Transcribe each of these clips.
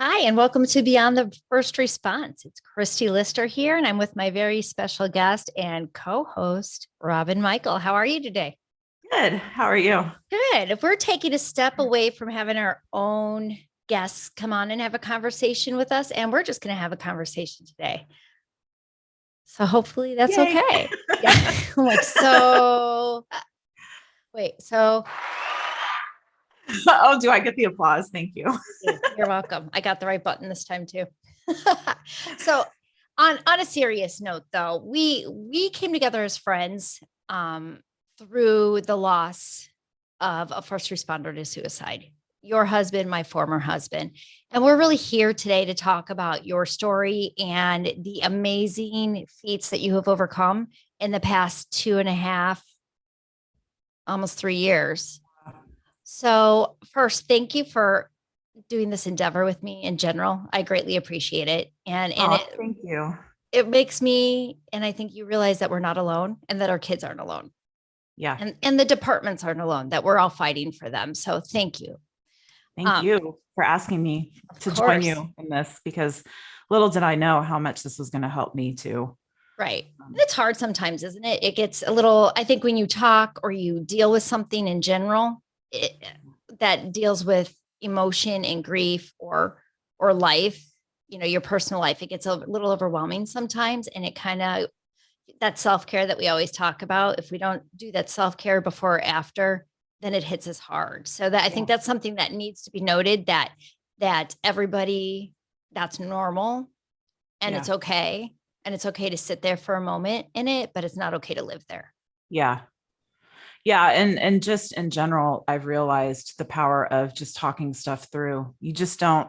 Hi, and welcome to Beyond the First Response. It's Christy Lister here, and I'm with my very special guest and co-host, Robyn Michael. How are you today? Good. How are you? Good. If we're taking a step away from having our own guests come on and have a conversation with us, and we're just going to have a conversation today. So hopefully that's Yay. okay. Yeah. I'm like, wait, Oh, do I get the applause? Thank you. you're welcome. I got the right button this time too. So on a serious note though, we came together as friends through the loss of a first responder to suicide. Your husband, my former husband. And we're really here today to talk about your story and the amazing feats that you have overcome in the past 2.5, almost 3 years. So first, thank you for doing this endeavor with me in general. I greatly appreciate it. And Oh, it thank you. it makes me, and I think you realize that we're not alone and that our kids aren't alone. Yeah. And the departments aren't alone, that we're all fighting for them. So thank you. Thank you for asking me Of to join course. you in this because little did I know how much this was going to help me too. Right. And it's hard sometimes, isn't it? It gets a little, I think when you talk or you deal with something in general, that deals with emotion and grief or life, your personal life, it gets a little overwhelming sometimes. And it kind of, that self-care that we always talk about, if we don't do that self-care before or after, then it hits us hard. So that I think that's something that needs to be noted, that everybody, that's normal and it's okay. And it's okay to sit there for a moment in it, but it's not okay to live there. Yeah. Yeah. And just in general, I've realized the power of just talking stuff through. You just don't,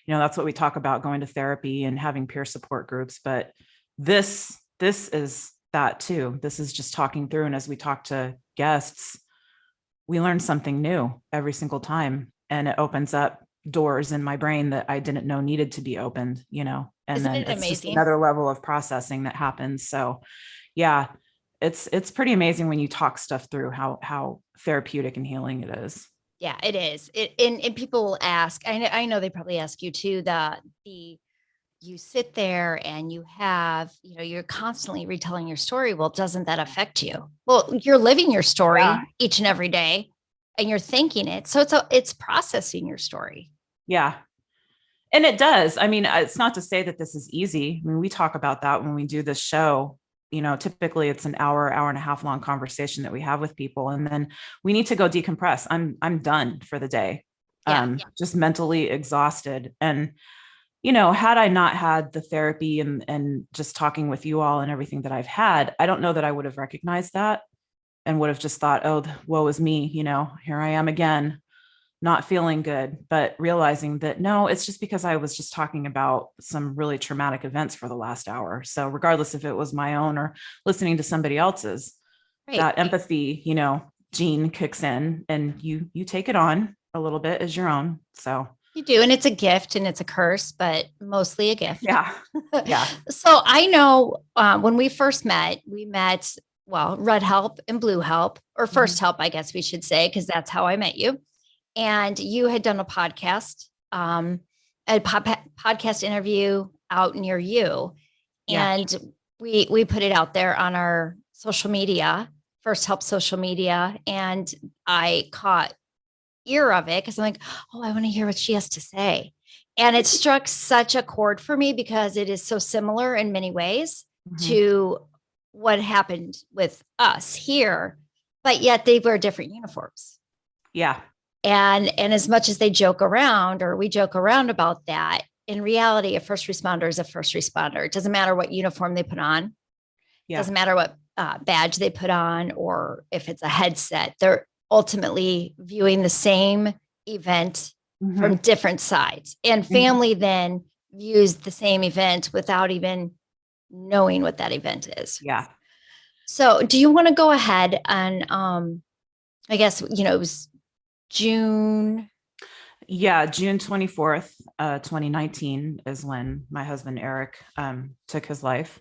that's what we talk about, going to therapy and having peer support groups. But this is that too. This is just talking through. And as we talk to guests, we learn something new every single time. And it opens up doors in my brain that I didn't know needed to be opened, and Isn't then it it's just amazing? another level of processing that happens. So yeah, it's pretty amazing when you talk stuff through how therapeutic and healing it is. Yeah, it is. And people will ask, I know they probably ask you too, the you sit there and you have, you're constantly retelling your story. Well, doesn't that affect you? Well, you're living your story Yeah. each and every day and you're thinking it. So it's processing your story. Yeah. And it does. I mean, it's not to say that this is easy. I mean, we talk about that when we do this show. Typically it's an hour and a half long conversation that we have with people. And then we need to go decompress. I'm done for the day. Yeah. Just mentally exhausted. And, had I not had the therapy and just talking with you all and everything that I've had, I don't know that I would have recognized that and would have just thought, oh, woe is me. Here I am again, not feeling good, but realizing that no, it's just because I was just talking about some really traumatic events for the last hour. So regardless if it was my own or listening to somebody else's, Right. that empathy, gene kicks in and you take it on a little bit as your own. So You do. And it's a gift and it's a curse, but mostly a gift. yeah. Yeah. So I know when we met, well, red help and blue help, or first help, I guess we should say, because that's how I met you. And you had done a podcast, podcast interview out near you. Yeah. And we put it out there on our social media, first help social media. And I caught ear of it because I'm like, oh, I want to hear what she has to say. And it struck such a chord for me because it is so similar in many ways to what happened with us here, but yet they wear different uniforms. Yeah. And as much as they joke around or we joke around about that, in reality, a first responder is a first responder. It doesn't matter what uniform they put on. Yeah. It doesn't matter what badge they put on or if it's a headset. They're ultimately viewing the same event from different sides. And family then views the same event without even knowing what that event is. Yeah. So do you want to go ahead and I guess, it was June. Yeah, June 24th, 2019 is when my husband Eric took his life.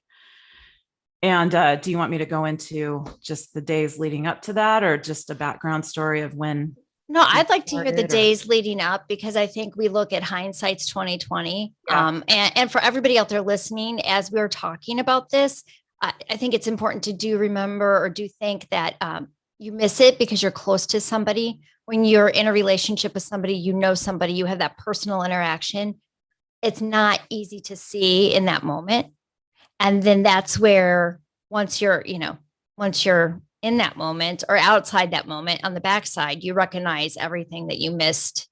And do you want me to go into just the days leading up to that or just a background story of when No, he I'd like to hear the started or days leading up because I think we look at hindsight's 2020. yeah. And for everybody out there listening, as we were talking about this, I think it's important to do remember or do think that you miss it because you're close to somebody. When you're in a relationship with somebody, you know somebody, you have that personal interaction. It's not easy to see in that moment. And then that's where once you're in that moment or outside that moment on the backside, you recognize everything that you missed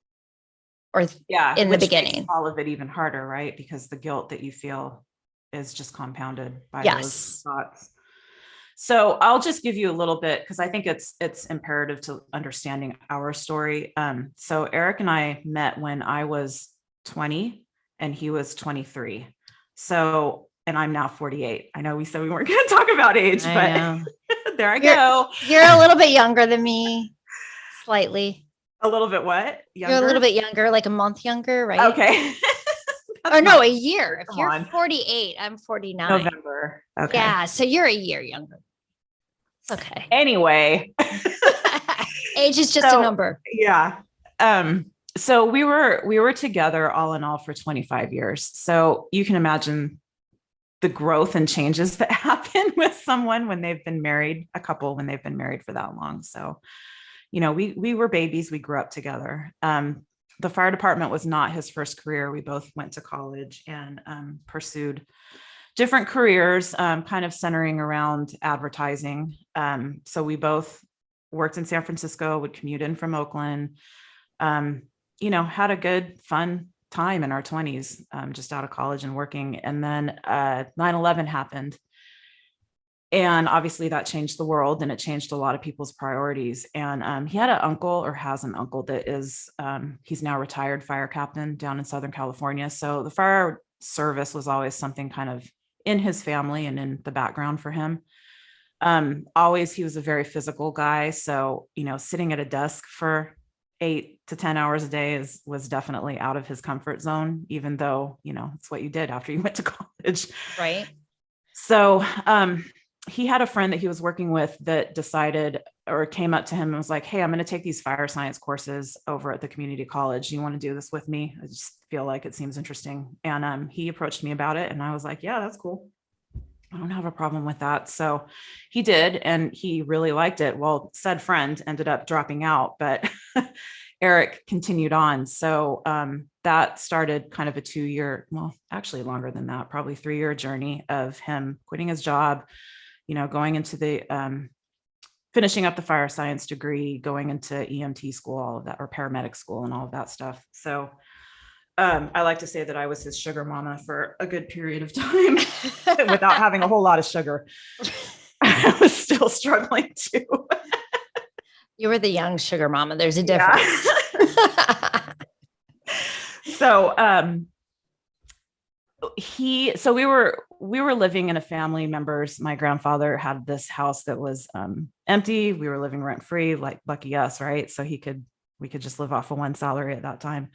or Yeah, in the which makes beginning. all of it even harder, right? Because the guilt that you feel is just compounded by those Yes. thoughts. So I'll just give you a little bit because I think it's imperative to understanding our story. So Eric and I met when I was 20 and he was 23. So, and I'm now 48. I know we said we weren't going to talk about age, I but know. there I You're go. you're a little bit younger than me, slightly. A little bit what? You're a little Younger? bit younger, like a month younger, right? Okay. Or That's no, not a year. If come you're on. 48, I'm 49. November. Okay. Yeah, so you're a year younger. It's okay. Anyway, Age is just a so number. yeah. Um, so we were together all in all for 25 years. So you can imagine the growth and changes that happen with someone when they've been married, a couple when they've been married for that long. So, we were babies, we grew up together. The fire department was not his first career. We both went to college and pursued different careers, kind of centering around advertising. So we both worked in San Francisco, would commute in from Oakland, had a good, fun time in our 20s, just out of college and working. And then 9/11 happened. And obviously that changed the world and it changed a lot of people's priorities. And he had an uncle or has an uncle that is, he's now retired fire captain down in Southern California. So the fire service was always something kind of in his family and in the background for him. Always, he was a very physical guy. So, sitting at a desk for 8 to 10 hours a day was definitely out of his comfort zone, even though, it's what you did after you went to college. Right. So, he had a friend that he was working with that decided or came up to him and was like, "Hey, I'm going to take these fire science courses over at the community college. You want to do this with me? I just feel like it seems interesting." And he approached me about it. And I was like, "Yeah, that's cool. I don't have a problem with that." So he did, and he really liked it. Well, said friend ended up dropping out, but Eric continued on. So that started kind of a 2-year, well, actually longer than that, probably 3-year journey of him quitting his job, going into the finishing up the fire science degree, going into EMT school, all of that, or paramedic school and all of that stuff. So I like to say that I was his sugar mama for a good period of time without having a whole lot of sugar. I was still struggling too. You were the young sugar mama. There's a Yeah. difference. So we were living in a family members. My grandfather had this house that was empty. We were living rent free, like lucky us, right? So we could just live off of one salary at that time.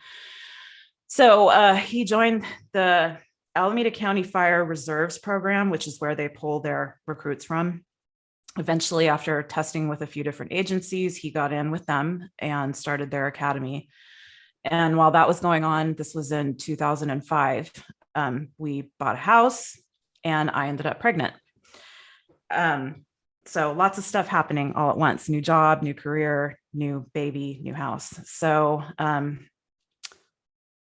So he joined the Alameda County Fire Reserves program, which is where they pull their recruits from. Eventually, after testing with a few different agencies, he got in with them and started their academy. And while that was going on, this was in 2005, we bought a house and I ended up pregnant. So lots of stuff happening all at once: new job, new career, new baby, new house. So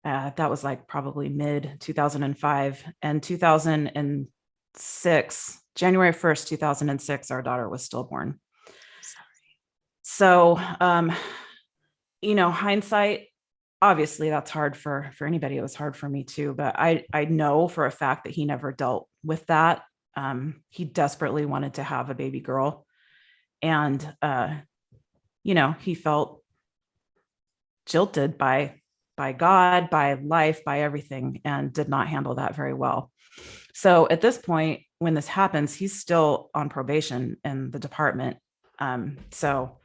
that was like probably mid 2005, and 2006, January 1st, 2006, our daughter was stillborn. So, hindsight, obviously that's hard for anybody. It was hard for me too, but I know for a fact that he never dealt with that. He desperately wanted to have a baby girl, and he felt jilted by God, by life, by everything, and did not handle that very well. So at this point, when this happens, he's still on probation in the department. So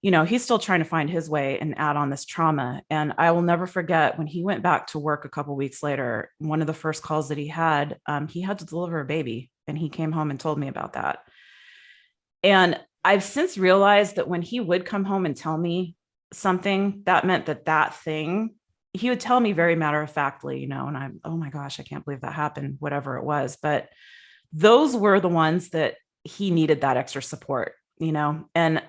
he's still trying to find his way and add on this trauma. And I will never forget when he went back to work a couple of weeks later, one of the first calls that he had to deliver a baby, and he came home and told me about that. And I've since realized that when he would come home and tell me something, that meant that thing, he would tell me very matter of factly, and I'm, oh my gosh, I can't believe that happened, whatever it was. But those were the ones that he needed that extra support, and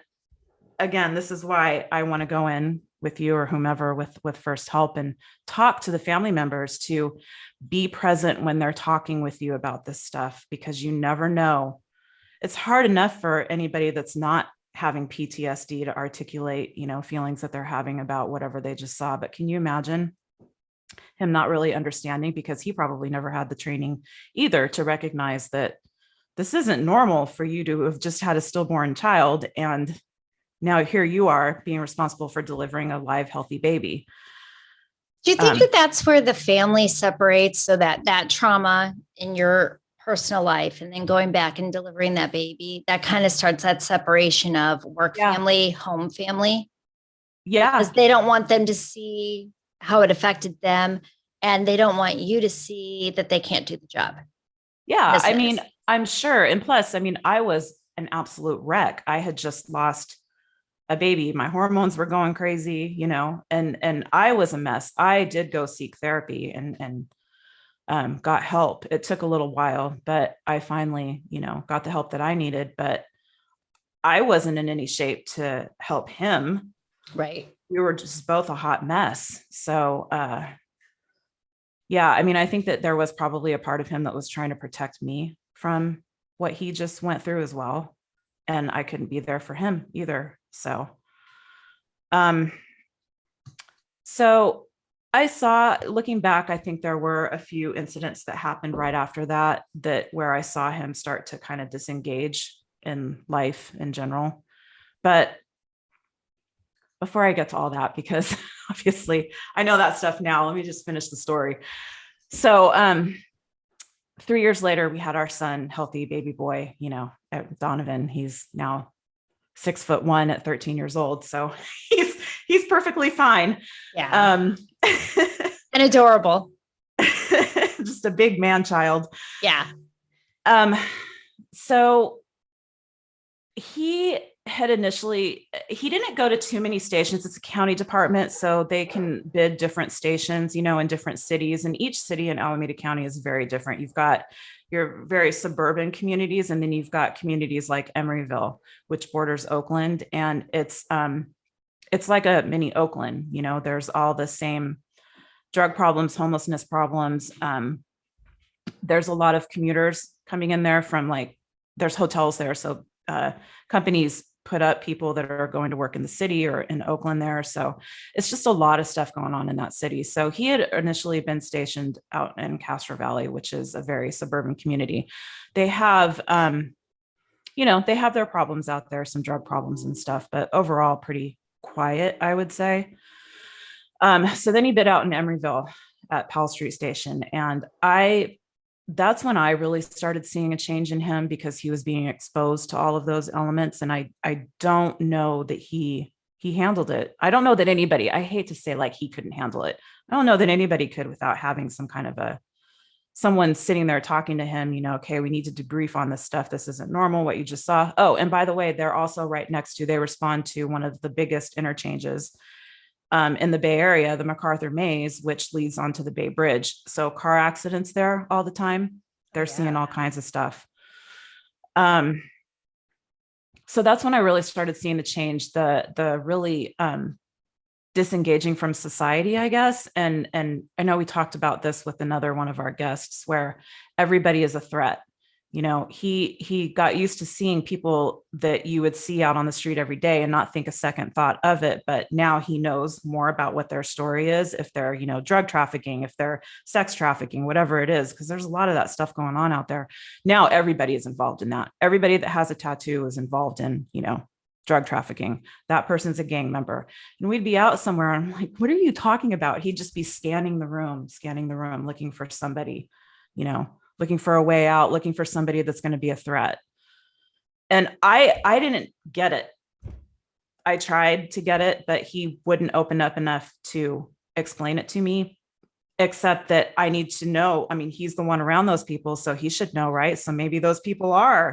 again, this is why I want to go in with you or whomever with First Help and talk to the family members to be present when they're talking with you about this stuff, because you never know. It's hard enough for anybody that's not having PTSD to articulate, feelings that they're having about whatever they just saw. But can you imagine him not really understanding, because he probably never had the training either to recognize that this isn't normal for you to have just had a stillborn child, and now here you are being responsible for delivering a live, healthy baby. Do you think that that's where the family separates, so that trauma in your personal life and then going back and delivering that baby, that kind of starts that separation of work family, home family? Yeah. Because they don't want them to see how it affected them, and they don't want you to see that they can't do the job. Yeah. I mean, I'm sure. And plus, I mean, I was an absolute wreck. I had just lost a baby. My hormones were going crazy, and I was a mess. I did go seek therapy and got help. It took a little while, but I finally, got the help that I needed, but I wasn't in any shape to help him. Right. We were just both a hot mess. So, yeah, I mean, I think that there was probably a part of him that was trying to protect me from what he just went through as well. And I couldn't be there for him either. So I saw, looking back, I think there were a few incidents that happened right after that where I saw him start to kind of disengage in life in general. But before I get to all that, because obviously I know that stuff now, let me just finish the story. So 3 years later, we had our son, healthy baby boy, Donovan. He's now 6'1" at 13 years old. So he's perfectly fine. Yeah. And adorable. Just a big man child. Yeah. So he didn't go to too many stations. It's a county department, so they can bid different stations, in different cities, and each city in Alameda County is very different. You've got your very suburban communities, and then you've got communities like Emeryville, which borders Oakland, and it's like a mini Oakland. There's all the same drug problems, homelessness problems. There's a lot of commuters coming in there from there's hotels there, so companies put up people that are going to work in the city or in Oakland there. So it's just a lot of stuff going on in that city. So he had initially been stationed out in Castro Valley, which is a very suburban community. They have, they have their problems out there, some drug problems and stuff, but overall pretty quiet, I would say. So then he bid out in Emeryville at Powell Street Station. And that's when I really started seeing a change in him, because he was being exposed to all of those elements. And I don't know that he handled it. I don't know that anybody, I hate to say he couldn't handle it. I don't know that anybody could without having some kind of someone sitting there talking to him, okay, we need to debrief on this stuff. This isn't normal, what you just saw. Oh, and by the way, they're also right next to, they respond to one of the biggest interchanges in the Bay Area, the MacArthur Maze, which leads onto the Bay Bridge. So car accidents there all the time. They're seeing all kinds of stuff. So that's when I really started seeing the change, the really disengaging from society, I guess. And I know we talked about this with another one of our guests, where everybody is a threat. He got used to seeing people that you would see out on the street every day and not think a second thought of it. But now he knows more about what their story is, if they're, drug trafficking, if they're sex trafficking, whatever it is, because there's a lot of that stuff going on out there. Now everybody is involved in that. Everybody that has a tattoo is involved in, drug trafficking. That person's a gang member. And we'd be out somewhere, and I'm like, what are you talking about? He'd just be scanning the room, looking for somebody, looking for a way out, looking for somebody that's going to be a threat. And I didn't get it. I tried to get it, but he wouldn't open up enough to explain it to me, except that I need to know. I mean, he's the one around those people, so he should know, right? So maybe those people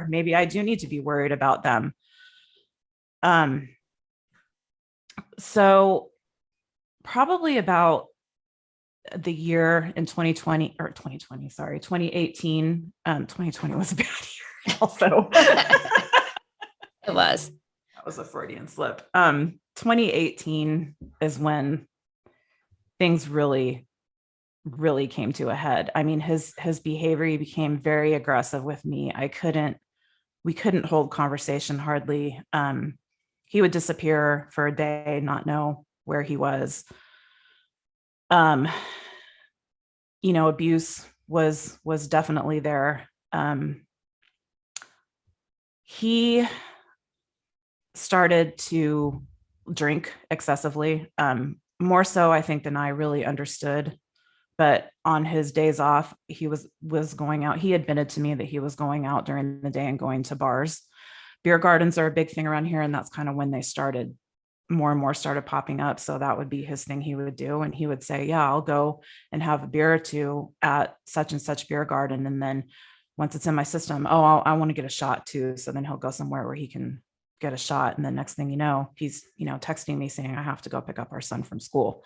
maybe I do need to be worried about them. So probably about the year in 2020 or 2020, sorry, 2018. 2020 was a bad year also. It was. That was a Freudian slip. 2018 is when things really came to a head. I mean, his behavior, he became very aggressive with me. We couldn't hold conversation hardly. He would disappear for a day, not know where he was. Um, Abuse was definitely there. He started to drink excessively, more so I think than I really understood. But on his days off, he was going out. He admitted to me that he was going out during the day and going to bars. Beer gardens are a big thing around here, and that's kind of when they started, more and more started popping up. So that would be his thing he would do. And he would say, yeah, I'll go and have a beer or two at such and such beer garden. And then once it's in my system, oh, I want to get a shot too. So then he'll go somewhere where he can get a shot. And then next thing you know, he's, texting me saying, I have to go pick up our son from school.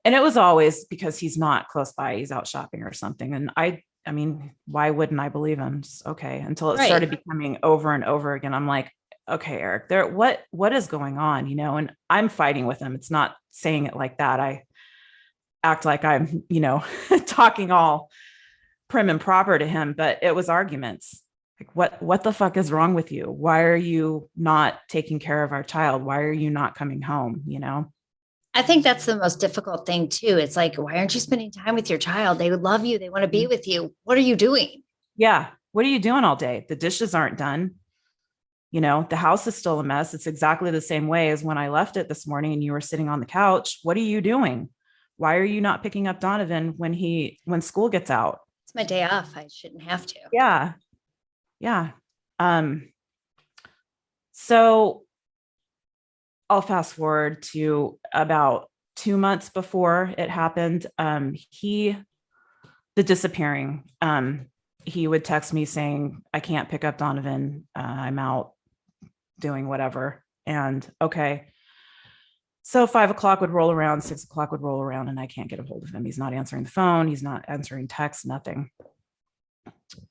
And it was always because he's not close by, he's out shopping or something. And I mean, why wouldn't I believe him? Just okay. Until it started becoming over and over again. I'm like, okay, Eric, what is going on? And I'm fighting with him. It's not saying it like that. I act like I'm, talking all prim and proper to him, but it was arguments. Like, what the fuck is wrong with you? Why are you not taking care of our child? Why are you not coming home? I think that's the most difficult thing too. It's like, why aren't you spending time with your child? They would love you. They want to be with you. What are you doing? Yeah. What are you doing all day? The dishes aren't done. The house is still a mess. It's exactly the same way as when I left it this morning and you were sitting on the couch. What are you doing? Why are you not picking up Donovan when school gets out? It's my day off. I shouldn't have to. Yeah. Yeah. So I'll fast forward to about 2 months before it happened. The disappearing, he would text me saying, I can't pick up Donovan. I'm out doing whatever. And okay. So 5 o'clock would roll around, 6 o'clock would roll around, and I can't get a hold of him. He's not answering the phone. He's not answering texts, nothing.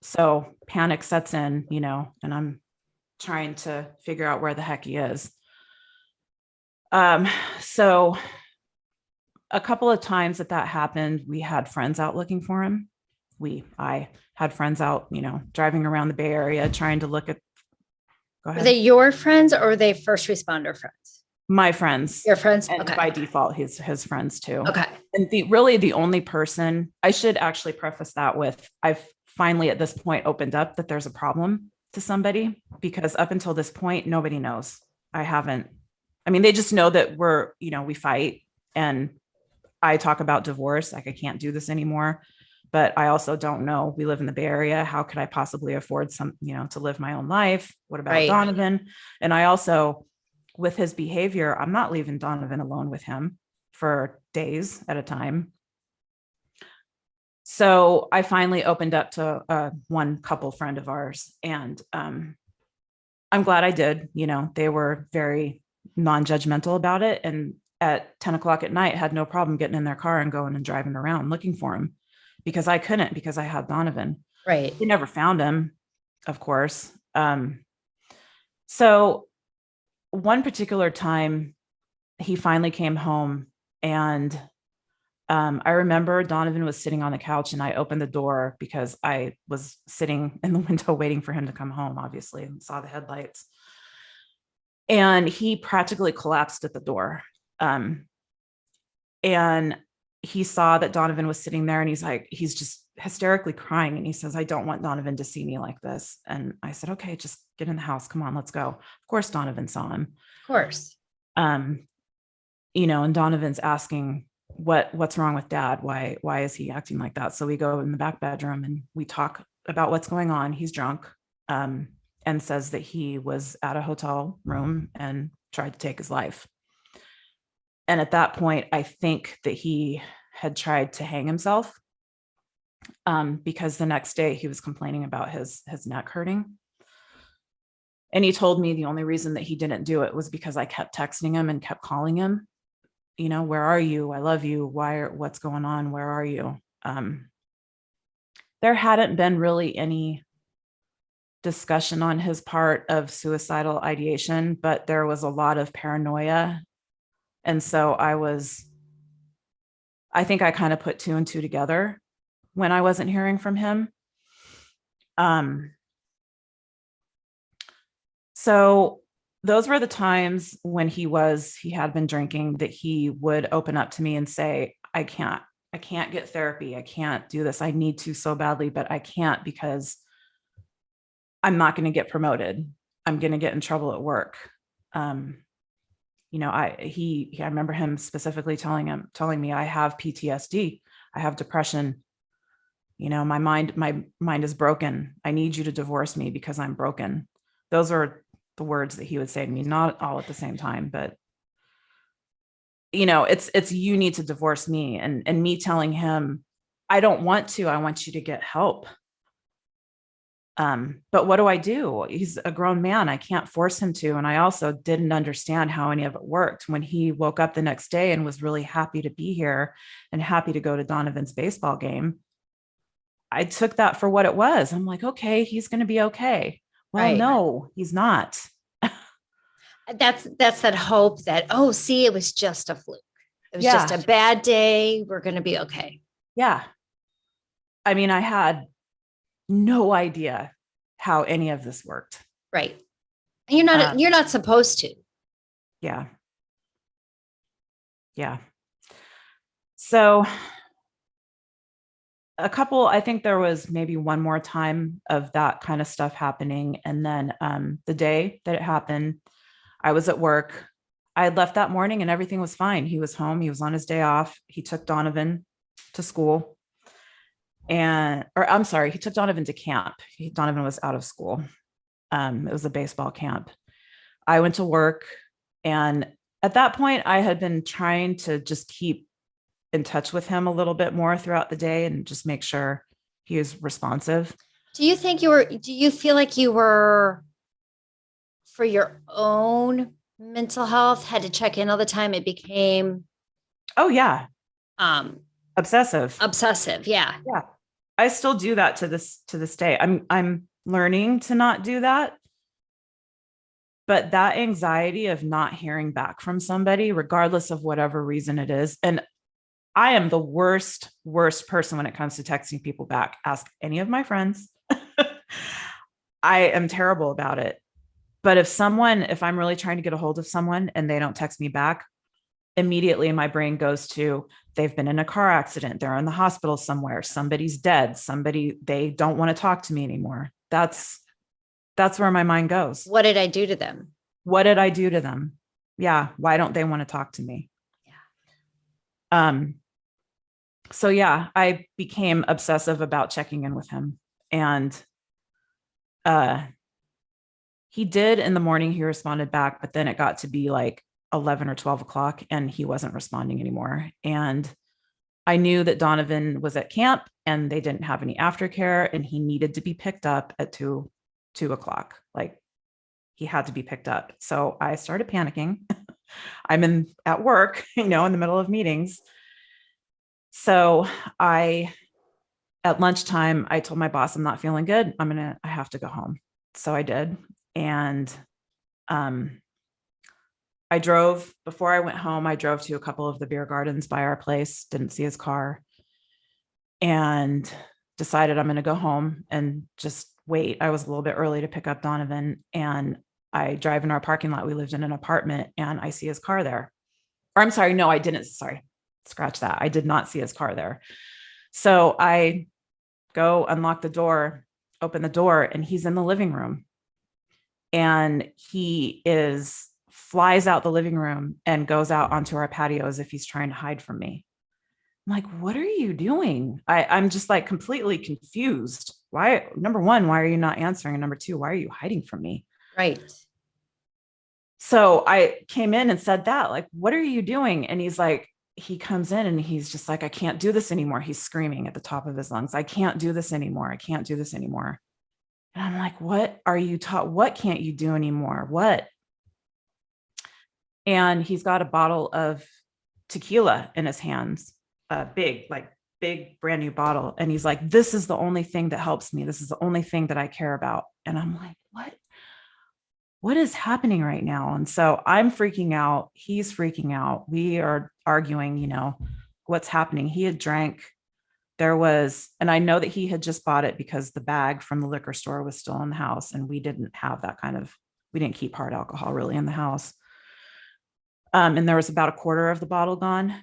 So panic sets in, and I'm trying to figure out where the heck he is. So a couple of times that happened, we had friends out looking for him. I had friends out, driving around the Bay Area trying to look at. Go ahead. Are they your friends or are they first responder friends? My friends. Your friends? And okay. By default, his friends too. Okay. And the only person, I should actually preface that with, I've finally at this point opened up that there's a problem to somebody, because up until this point, nobody knows. They just know that we fight, and I talk about divorce. Like, I can't do this anymore. But I also don't know. We live in the Bay Area. How could I possibly afford to live my own life? What about Donovan? And I also, with his behavior, I'm not leaving Donovan alone with him for days at a time. So I finally opened up to one couple friend of ours, and I'm glad I did. They were very non-judgmental about it. And at 10 o'clock at night, had no problem getting in their car and going and driving around looking for him, because I couldn't, because I had Donovan. Right. They never found him, of course. So one particular time he finally came home, and I remember Donovan was sitting on the couch, and I opened the door because I was sitting in the window waiting for him to come home, obviously, and saw the headlights. And he practically collapsed at the door. And he saw that Donovan was sitting there, and he's just hysterically crying. And he says, I don't want Donovan to see me like this. And I said, okay, just get in the house. Come on, let's go. Of course, Donovan saw him. Of course. And Donovan's asking, what's wrong with Dad? Why is he acting like that? So we go in the back bedroom and we talk about what's going on. He's drunk, and says that he was at a hotel room and tried to take his life. And at that point, I think that he had tried to hang himself, because the next day he was complaining about his neck hurting. And he told me the only reason that he didn't do it was because I kept texting him and kept calling him, where are you? I love you. What's going on? Where are you? There hadn't been really any discussion on his part of suicidal ideation, but there was a lot of paranoia. And so I think I kind of put two and two together when I wasn't hearing from him. So those were the times when he had been drinking, that he would open up to me and say, I can't get therapy. I can't do this. I need to so badly, but I can't because I'm not going to get promoted. I'm going to get in trouble at work. I remember him specifically telling me I have PTSD. I have depression. My mind is broken. I need you to divorce me because I'm broken. Those are the words that he would say to me, not all at the same time, but it's you need to divorce me, and me telling him, I don't want to, I want you to get help. But what do I do? He's a grown man. I can't force him to. And I also didn't understand how any of it worked. When he woke up the next day and was really happy to be here and happy to go to Donovan's baseball game, I took that for what it was. I'm like, okay, he's going to be okay. Well, Right. no, he's not. That's that hope that, oh, see, it was just a fluke. It was Yeah. just a bad day. We're going to be okay. Yeah. I mean, I had no idea how any of this worked. Right. And you're not supposed to. Yeah. Yeah. So I think there was maybe one more time of that kind of stuff happening. And then the day that it happened, I was at work. I had left that morning and everything was fine. He was home. He was on his day off. He took Donovan to school. He took Donovan to camp. Donovan was out of school. It was a baseball camp. I went to work. And at that point, I had been trying to just keep in touch with him a little bit more throughout the day and just make sure he was responsive. Do you feel like you were, for your own mental health, had to check in all the time? It became, oh yeah, obsessive. Yeah. Yeah. I still do that to this day. I'm learning to not do that. But that anxiety of not hearing back from somebody, regardless of whatever reason it is. And I am the worst person when it comes to texting people back. Ask any of my friends. I am terrible about it. But if I'm really trying to get a hold of someone and they don't text me back, immediately my brain goes to, they've been in a car accident. They're in the hospital somewhere. Somebody's dead. They don't want to talk to me anymore. That's where my mind goes. What did I do to them? What did I do to them? Yeah. Why don't they want to talk to me? Yeah. So yeah, I became obsessive about checking in with him. And he did in the morning, he responded back, but then it got to be like 11 or 12 o'clock and he wasn't responding anymore. And I knew that Donovan was at camp and they didn't have any aftercare and he needed to be picked up at 2 o'clock. Like he had to be picked up. So I started panicking. I'm at work, in the middle of meetings. So at lunchtime, I told my boss, I'm not feeling good. I have to go home. So I did. And before I went home, I drove to a couple of the beer gardens by our place, didn't see his car, and decided I'm going to go home and just wait. I was a little bit early to pick up Donovan, and I drive in our parking lot. We lived in an apartment and I see his car there. Or I'm sorry, no, I didn't. Sorry, scratch that. I did not see his car there. So I go unlock the door, open the door, and he's in the living room. And he flies out the living room and goes out onto our patio as if he's trying to hide from me. I'm like, what are you doing? I'm just like completely confused. Why? Number one, why are you not answering? And number two, why are you hiding from me? Right. So I came in and said that, like, what are you doing? And he comes in and he's just like, I can't do this anymore. He's screaming at the top of his lungs. I can't do this anymore. I can't do this anymore. And I'm like, what are you taught? What can't you do anymore? What? And he's got a bottle of tequila in his hands, big, brand new bottle. And he's like, this is the only thing that helps me. This is the only thing that I care about. And I'm like, what is happening right now? And so I'm freaking out. He's freaking out. We are arguing, what's happening. He had drank. And I know that he had just bought it because the bag from the liquor store was still in the house. And we didn't have we didn't keep hard alcohol really in the house. And there was about a quarter of the bottle gone.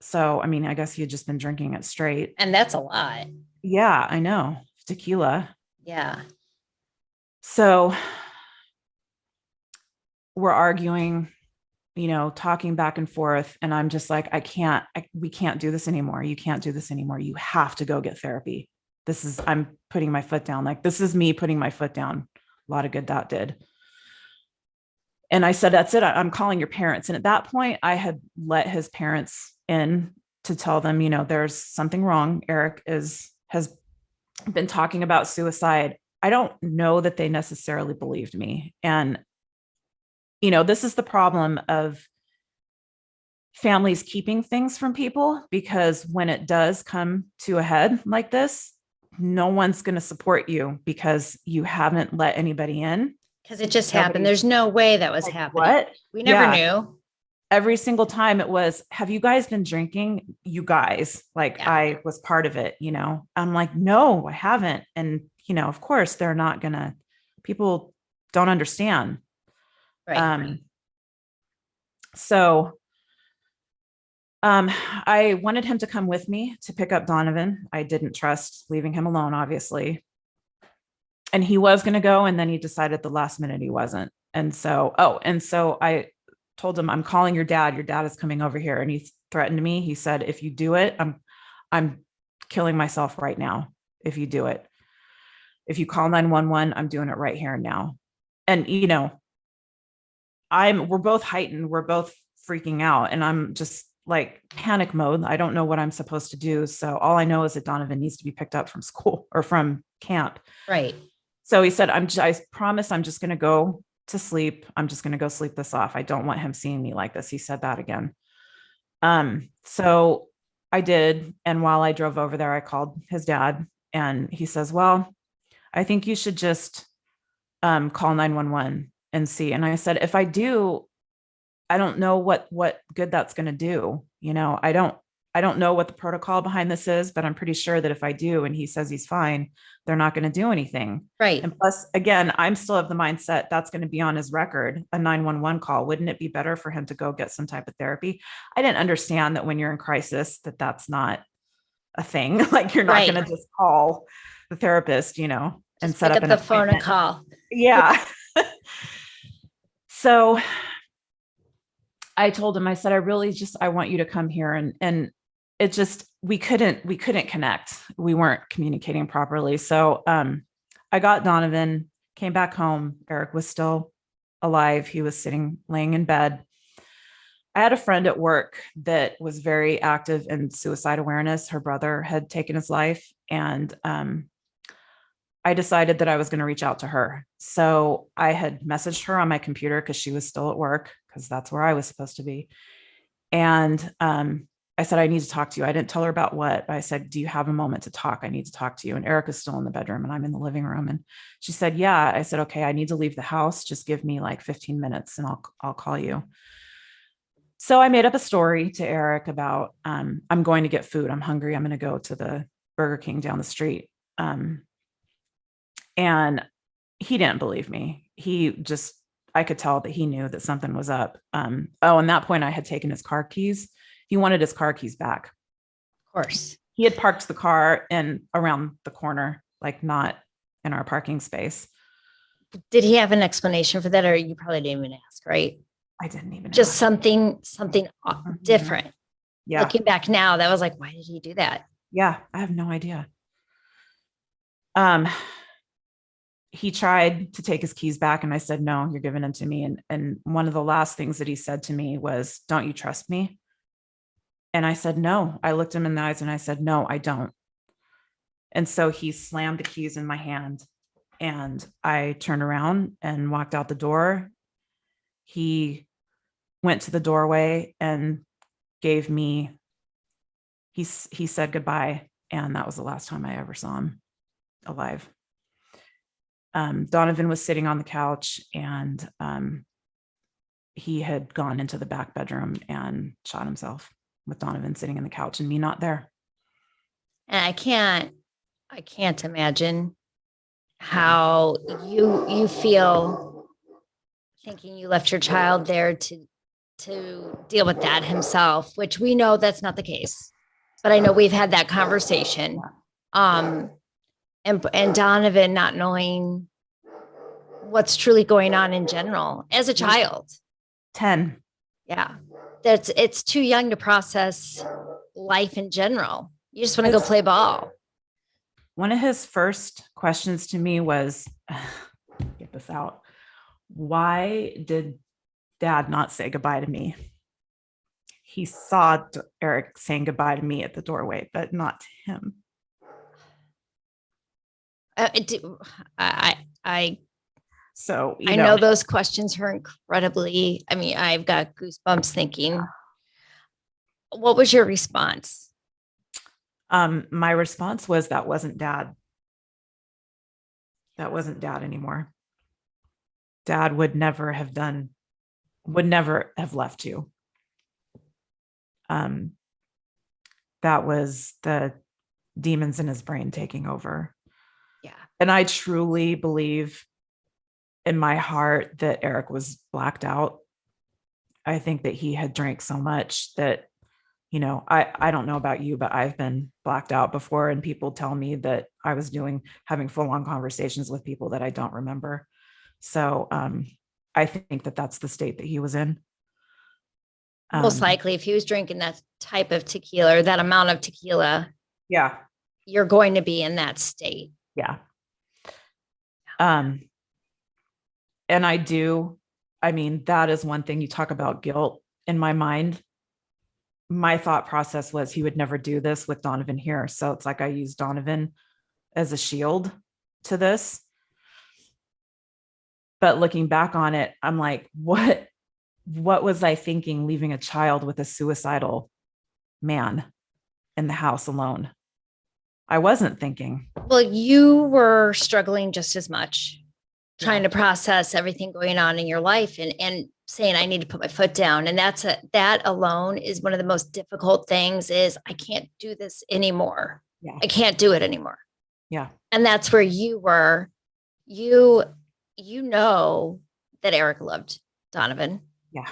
So, I mean, I guess he had just been drinking it straight. And that's a lot. Yeah, I know. Tequila. Yeah. So we're arguing, talking back and forth. And I'm just like, we can't do this anymore. You can't do this anymore. You have to go get therapy. I'm putting my foot down. Like, this is me putting my foot down. A lot of good that did. And I said, that's it. I'm calling your parents. And at that point, I had let his parents in to tell them, there's something wrong. Eric has been talking about suicide. I don't know that they necessarily believed me. And, this is the problem of families keeping things from people, because when it does come to a head like this, no one's going to support you because you haven't let anybody in. Because it just happened. There's no way that was happening. What? We never knew. Every single time it was, have you guys been drinking? You guys, I was part of it, I'm like, no, I haven't. And, of course they're not gonna, people don't understand. Right. So I wanted him to come with me to pick up Donovan. I didn't trust leaving him alone, obviously. And he was going to go. And then he decided the last minute he wasn't. And so I told him, I'm calling your dad. Your dad is coming over here. And he threatened me. He said, if you do it, I'm killing myself right now. If you do it, if you call 911, I'm doing it right here and now. And, we're both heightened. We're both freaking out. And I'm just like panic mode. I don't know what I'm supposed to do. So all I know is that Donovan needs to be picked up from school or from camp. Right. So he said, I promise I'm just going to go to sleep. I'm just going to go sleep this off. I don't want him seeing me like this. He said that again. So I did. And while I drove over there, I called his dad and he says, well, I think you should just call 911 and see. And I said, if I do, I don't know what good that's going to do. I don't know what the protocol behind this is, but I'm pretty sure that if I do, and he says he's fine, they're not going to do anything. Right. And plus, again, I'm still of the mindset that's going to be on his record, a 911 call. Wouldn't it be better for him to go get some type of therapy? I didn't understand that when you're in crisis, that's not a thing. Like, you're not going to just call the therapist, and just set up the phone and call. Yeah. So I told him, I said, I want you to come here. And it just, we couldn't connect. We weren't communicating properly. So I got Donovan, came back home. Eric was still alive. He was laying in bed. I had a friend at work that was very active in suicide awareness. Her brother had taken his life. And I decided that I was going to reach out to her. So I had messaged her on my computer because she was still at work, because that's where I was supposed to be. And I said, I need to talk to you. I didn't tell her about what, but I said, do you have a moment to talk? I need to talk to you. And Eric is still in the bedroom and I'm in the living room. And she said, yeah. I said, okay, I need to leave the house. Just give me like 15 minutes and I'll call you. So I made up a story to Eric about, I'm going to get food. I'm hungry. I'm going to go to the Burger King down the street. And he didn't believe me. I could tell that he knew that something was up. And that point I had taken his car keys. He wanted his car keys back. Of course. He had parked the car around the corner, like not in our parking space. Did he have an explanation for that? Or you probably didn't even ask, right? I didn't even just ask. something different. Yeah. Looking back now, that was like, why did he do that? Yeah. I have no idea. He tried to take his keys back and I said, no, you're giving them to me. And one of the last things that he said to me was, don't you trust me? And I said, no. I looked him in the eyes and I said, no, I don't. And so he slammed the keys in my hand And I turned around and walked out the door. He went to the doorway and gave me, he said goodbye. And that was the last time I ever saw him alive. Donovan was sitting on the couch, and he had gone into the back bedroom and shot himself, with Donovan sitting in the couch and me not there. And I can't imagine how you feel thinking you left your child there to deal with that himself, which we know that's not the case. But I know we've had that conversation. And Donovan not knowing what's truly going on in general as a child. 10. Yeah. It's too young to process life in general. You just want to go play ball. One of his first questions to me was, get this out. Why did Dad not say goodbye to me? He saw Eric saying goodbye to me at the doorway, but not to him. So I know those questions are incredibly, I mean, I've got goosebumps thinking. What was your response? My response was, that wasn't Dad. That wasn't Dad anymore. Dad would never have left you. That was the demons in his brain taking over. Yeah. And I truly believe in my heart that Eric was blacked out. I think that he had drank so much that, I don't know about you, but I've been blacked out before, and people tell me that I was having full-on conversations with people that I don't remember. So I think that that's the state that he was in. Most likely, if he was drinking that type of tequila or that amount of tequila, yeah, you're going to be in that state. Yeah. And that is one thing. You talk about guilt. In my mind, my thought process was he would never do this with Donovan here. So it's like I used Donovan as a shield to this. But looking back on it, I'm like, what was I thinking, leaving a child with a suicidal man in the house alone? I wasn't thinking. Well, you were struggling just as much, trying to process everything going on in your life and saying, I need to put my foot down. And that alone is one of the most difficult things, is I can't do this anymore. Yeah. I can't do it anymore. Yeah. And that's where you were. You know that Eric loved Donovan. Yeah.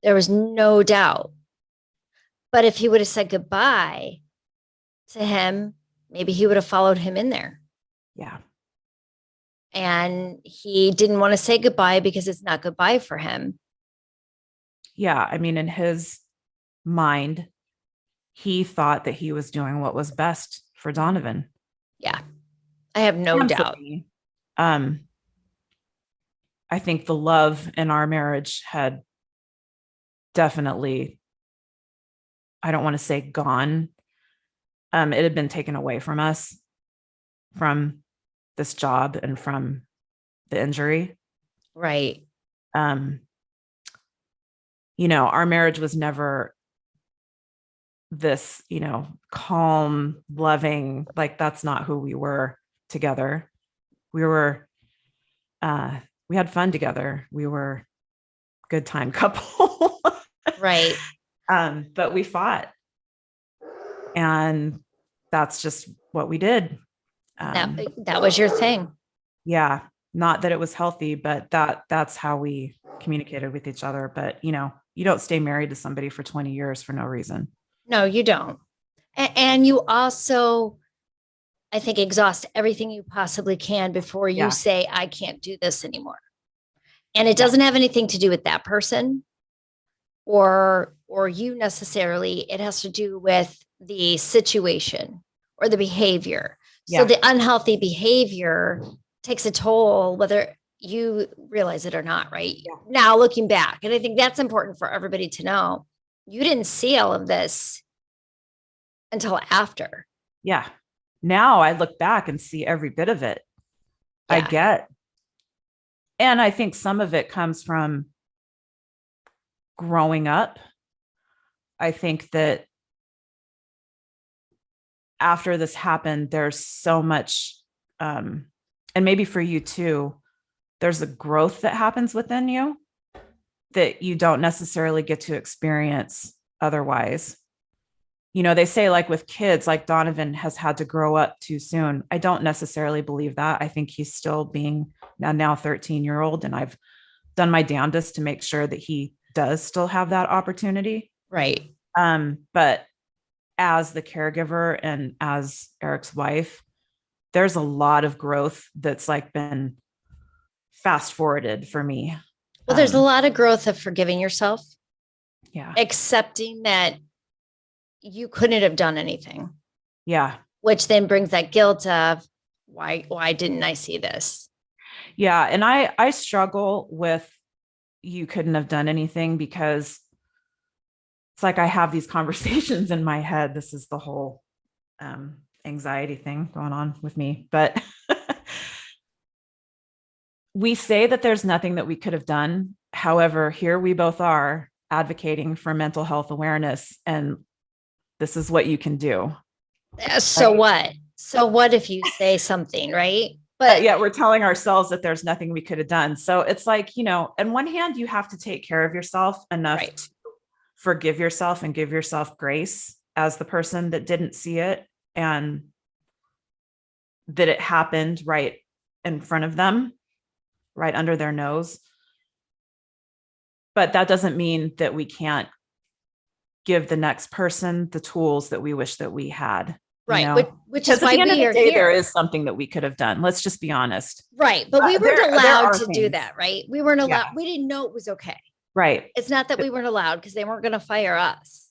There was no doubt. But if he would have said goodbye to him, maybe he would have followed him in there. Yeah. And he didn't want to say goodbye because it's not goodbye for him. Yeah. I mean, in his mind, he thought that he was doing what was best for Donovan. Yeah. I have no doubt. I think the love in our marriage had definitely, I don't want to say gone. It had been taken away from us, from this job and from the injury. Right. Our marriage was never this, calm, loving, like that's not who we were together. We had fun together. We were a good time couple. Right. But we fought, and that's just what we did. That was your thing. Yeah. Not that it was healthy, but that's how we communicated with each other. But, you don't stay married to somebody for 20 years for no reason. No, you don't. And you also, I think, exhaust everything you possibly can before you say, I can't do this anymore. And it doesn't have anything to do with that person or you necessarily. It has to do with the situation or the behavior. So the unhealthy behavior takes a toll, whether you realize it or not, right? Yeah. Now looking back, and I think that's important for everybody to know, you didn't see all of this until after. Yeah. Now I look back and see every bit of it. I Yeah. get. And I think some of it comes from growing up. I think that after this happened, there's so much, and maybe for you too, there's a growth that happens within you that you don't necessarily get to experience otherwise. They say like with kids, like Donovan has had to grow up too soon. I don't necessarily believe that. I think he's still being a now 13-year-old, and I've done my damnedest to make sure that he does still have that opportunity. Right. But as the caregiver and as Eric's wife, there's a lot of growth that's like been fast forwarded for me. Well, there's a lot of growth of forgiving yourself. Yeah. Accepting that you couldn't have done anything. Yeah. Which then brings that guilt of why didn't I see this? Yeah. And I struggle with you couldn't have done anything, because it's like I have these conversations in my head. This is the whole anxiety thing going on with me. But we say that there's nothing that we could have done. However, here we both are advocating for mental health awareness, and this is what you can do. So what? So what if you say something, right? But yeah, we're telling ourselves that there's nothing we could have done. So it's like, on one hand, you have to take care of yourself enough to forgive yourself and give yourself grace as the person that didn't see it and that it happened right in front of them, right under their nose. But that doesn't mean that we can't give the next person the tools that we wish that we had. Right. Which is why at the end of we the are day, here. there is something that we could have done. Let's just be honest. Right. But we weren't allowed to do things. that, right? We weren't allowed. We didn't know it was okay. Right. It's not that we weren't allowed because they weren't going to fire us.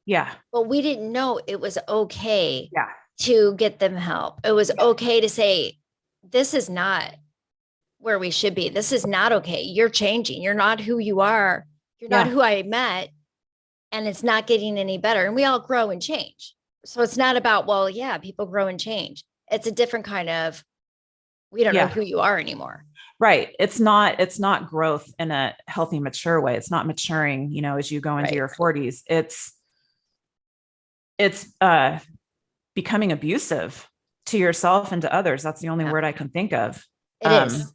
Yeah. But we didn't know it was okay Yeah. to get them help. It was okay to say, this is not where we should be. This is not okay. You're changing. You're not who you are. You're not who I met. And it's not getting any better. And we all grow and change. So it's not about, well, yeah, people grow and change. It's a different kind of, we don't know who you are anymore. Right. It's not growth in a healthy, mature way. It's not maturing, as you go into your 40s. It's becoming abusive to yourself and to others. That's the only word I can think of. It is.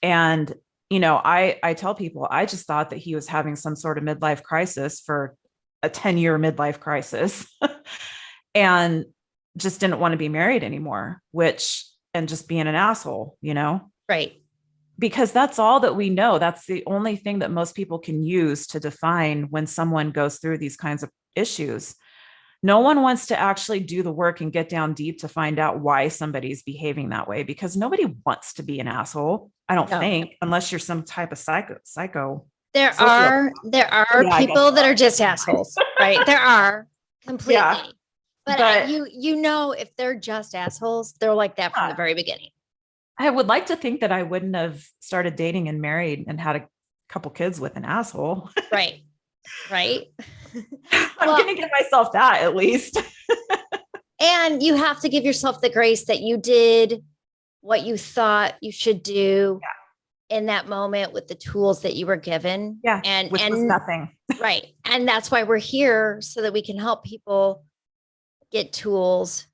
And, I tell people, I just thought that he was having some sort of midlife crisis for a 10-year midlife crisis and just didn't want to be married anymore, and just being an asshole, Right. Because that's all that we know. That's the only thing that most people can use to define when someone goes through these kinds of issues. No one wants to actually do the work and get down deep to find out why somebody's behaving that way, because nobody wants to be an asshole. I don't think, unless you're some type of psycho. There are people that are just assholes, right? There are completely. Yeah. But if they're just assholes, they're like that from the very beginning. I would like to think that I wouldn't have started dating and married and had a couple kids with an asshole. Right. Right. I'm going to give myself that at least. And you have to give yourself the grace that you did what you thought you should do in that moment with the tools that you were given. Yeah. And was nothing. Right. And that's why we're here, so that we can help people get tools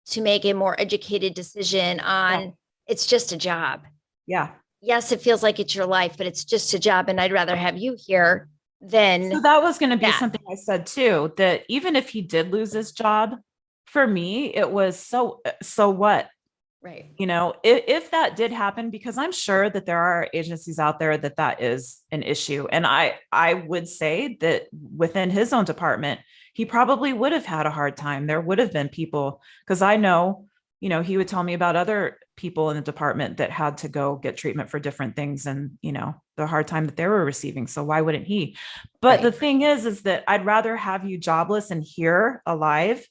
to make a more educated decision on it's just a job. Yeah. Yes, it feels like it's your life, but it's just a job. And I'd rather have you here than. So that was going to be something I said too, that even if he did lose his job, for me, it was so what? Right. If that did happen, because I'm sure that there are agencies out there that is an issue. And I would say that within his own department, he probably would have had a hard time. There would have been people, because I know, he would tell me about other people in the department that had to go get treatment for different things and, the hard time that they were receiving. So why wouldn't he? But the thing is that I'd rather have you jobless and here alive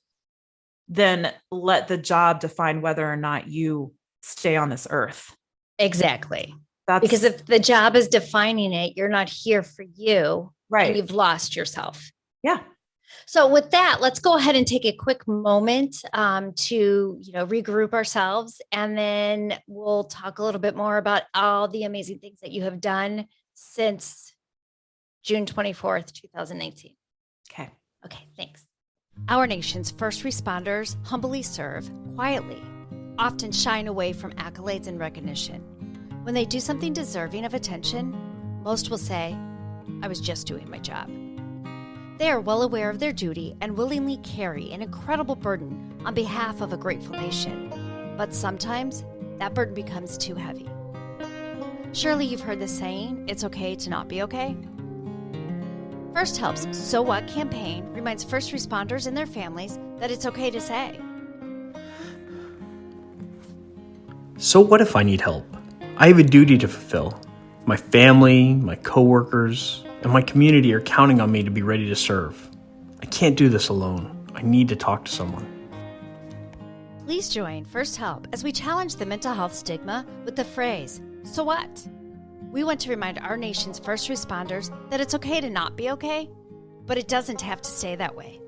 than let the job define whether or not you stay on this earth. Exactly. Because if the job is defining it, you're not here for you. Right. And you've lost yourself. Yeah. So with that, let's go ahead and take a quick moment to, regroup ourselves, and then we'll talk a little bit more about all the amazing things that you have done since June 24th, 2019. Okay. Okay, thanks. Our nation's first responders humbly serve quietly, often shying away from accolades and recognition. When they do something deserving of attention, most will say, "I was just doing my job." They are well aware of their duty and willingly carry an incredible burden on behalf of a grateful nation. But sometimes that burden becomes too heavy. Surely you've heard the saying, "It's okay to not be okay." First Help's So What campaign reminds first responders and their families that it's okay to say, So what if I need help? I have a duty to fulfill. My family, my coworkers, and my community are counting on me to be ready to serve. I can't do this alone. I need to talk to someone. Please join First Help as we challenge the mental health stigma with the phrase, "So what?" We want to remind our nation's first responders that it's okay to not be okay, but it doesn't have to stay that way.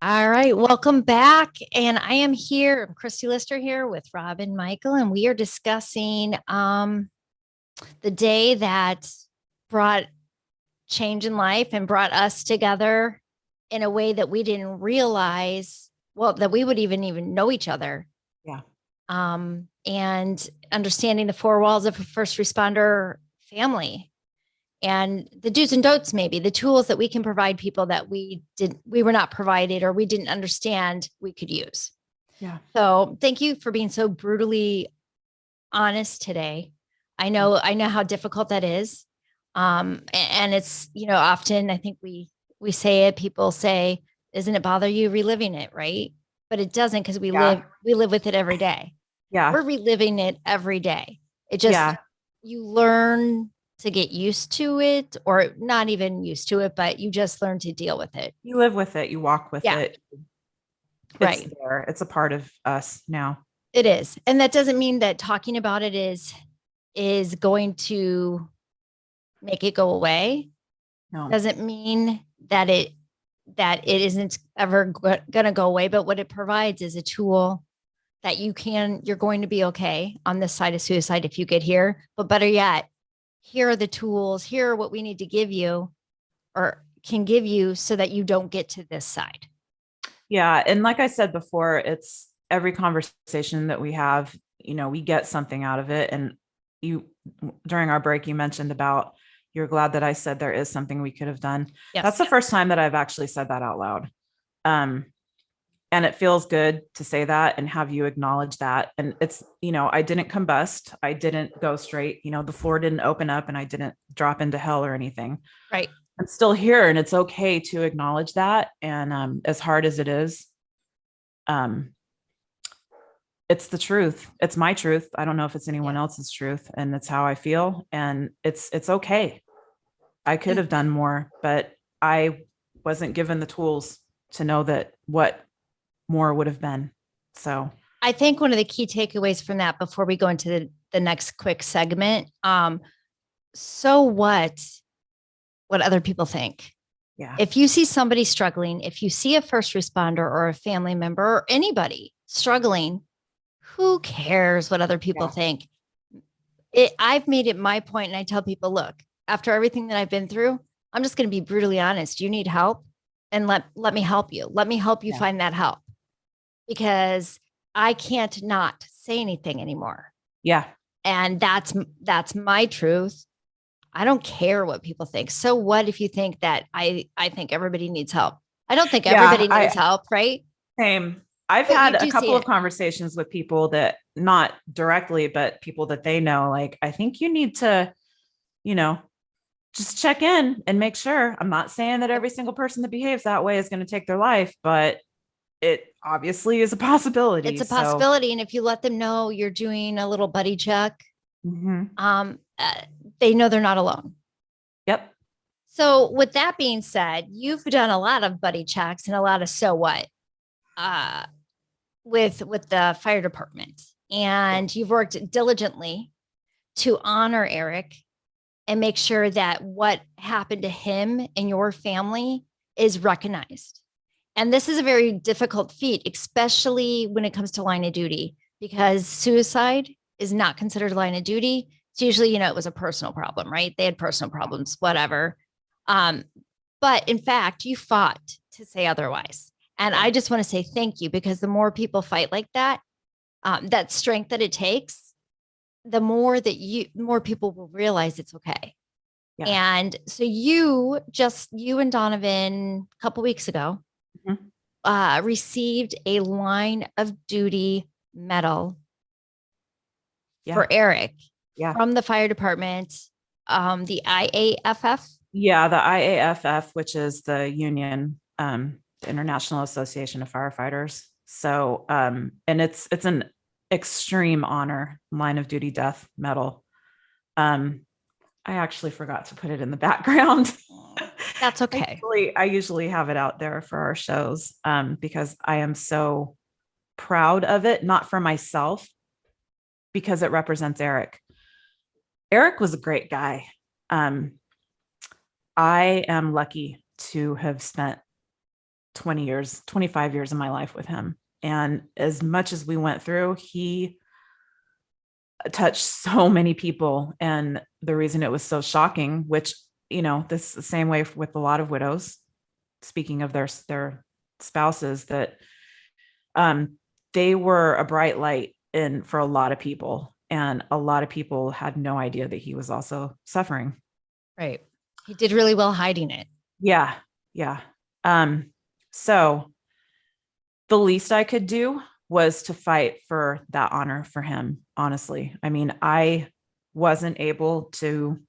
All right, welcome back. And I am here, I'm Christy Lister here with Robyn Michael, and we are discussing the day that brought change in life and brought us together in a way that we didn't realize, well, that we would even know each other. Yeah. And understanding the four walls of a first responder family and the do's and don'ts, maybe the tools that we can provide people that we were not provided or we didn't understand we could use. Yeah. So thank you for being so brutally honest today. I know how difficult that is. And it's, often I think we say it, people say, "Doesn't it bother you reliving it?" Right. But it doesn't, because we live with it every day. Yeah. We're reliving it every day. It just, you learn to get used to it, or not even used to it, but you just learn to deal with it. You live with it. You walk with it. It's Right. there. It's a part of us now. It is. And that doesn't mean that talking about it is going to make it go away. No. Doesn't mean that it isn't ever going to go away, but what it provides is a tool that you're going to be okay on this side of suicide if you get here. But better yet, here are the tools, here are what we need to give you or can give you so that you don't get to this side. Yeah. And like I said before, it's every conversation that we have, we get something out of it. And during our break, you mentioned about you're glad that I said there is something we could have done. Yes. That's the first time that I've actually said that out loud. And it feels good to say that and have you acknowledge that. And it's, I didn't combust. I didn't go straight, the floor didn't open up and I didn't drop into hell or anything. Right. I'm still here, and it's okay to acknowledge that. And as hard as it is, it's the truth. It's my truth. I don't know if it's anyone else's truth, and it's how I feel. And it's okay. I could have done more, but I wasn't given the tools to know that what more would have been. So I think one of the key takeaways from that before we go into the next quick segment, so what other people think. Yeah. If you see somebody struggling, if you see a first responder or a family member or anybody struggling, who cares what other people think? I've made it my point, and I tell people, look, after everything that I've been through, I'm just going to be brutally honest. You need help, and let me help you. Let me help you find that help, because I can't not say anything anymore. Yeah. And that's my truth. I don't care what people think. So what if you think that I think everybody needs help? I don't think everybody needs help, right? Same. I've had a couple of conversations with people that, not directly, but people that they know, like, I think you need to, just check in and make sure. I'm not saying that every single person that behaves that way is going to take their life, but it obviously is a possibility. It's a possibility. And if you let them know you're doing a little buddy check, they know they're not alone. Yep. So with that being said, you've done a lot of buddy checks and a lot of so what with the fire department, and you've worked diligently to honor Eric and make sure that what happened to him and your family is recognized. And this is a very difficult feat, especially when it comes to line of duty, because suicide is not considered line of duty. It's usually, it was a personal problem, right? They had personal problems, whatever. But in fact, you fought to say otherwise. And I just want to say thank you, because the more people fight like that, that strength that it takes, the more people will realize it's okay. Yeah. And so you and Donovan a couple weeks ago received a line of duty medal for Eric from the fire department, the IAFF. Yeah, the IAFF, which is the union, the International Association of Firefighters. So, and it's an extreme honor, line of duty death medal. I actually forgot to put it in the background. That's okay. I usually have it out there for our shows, because I am so proud of it, not for myself, because it represents Eric. Eric was a great guy. I am lucky to have spent 25 years of my life with him. And as much as we went through, he touched so many people. And the reason it was so shocking, which, this is the same way with a lot of widows, speaking of their spouses, that they were a bright light for a lot of people. And a lot of people had no idea that he was also suffering. Right. He did really well hiding it. Yeah. Yeah. So the least I could do was to fight for that honor for him. Honestly. I mean, I wasn't able to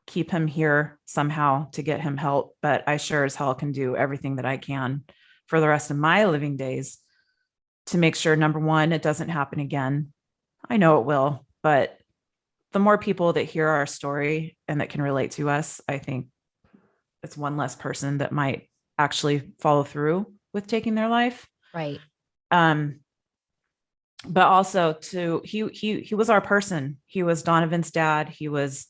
keep him here somehow to get him help, but I sure as hell can do everything that I can for the rest of my living days to make sure, number one, it doesn't happen again. I know it will, but the more people that hear our story and that can relate to us, I think it's one less person that might actually follow through with taking their life. Right. But also he was our person. He was Donovan's dad. He was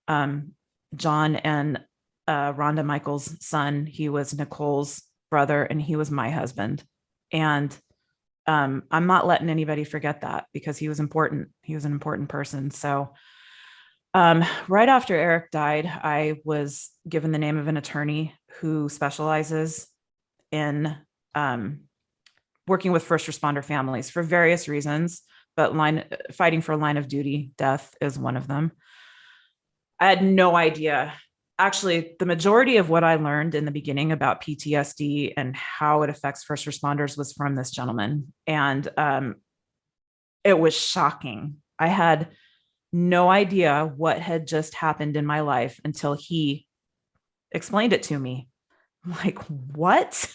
John and Rhonda Michael's son. He was Nicole's brother, and he was my husband. And I'm not letting anybody forget that, because he was important. He was an important person. So right after Eric died, I was given the name of an attorney who specializes in working with first responder families for various reasons, but fighting for line of duty death is one of them. I had no idea. Actually, the majority of what I learned in the beginning about PTSD and how it affects first responders was from this gentleman. And it was shocking. I had no idea what had just happened in my life until he explained it to me. I'm like, what?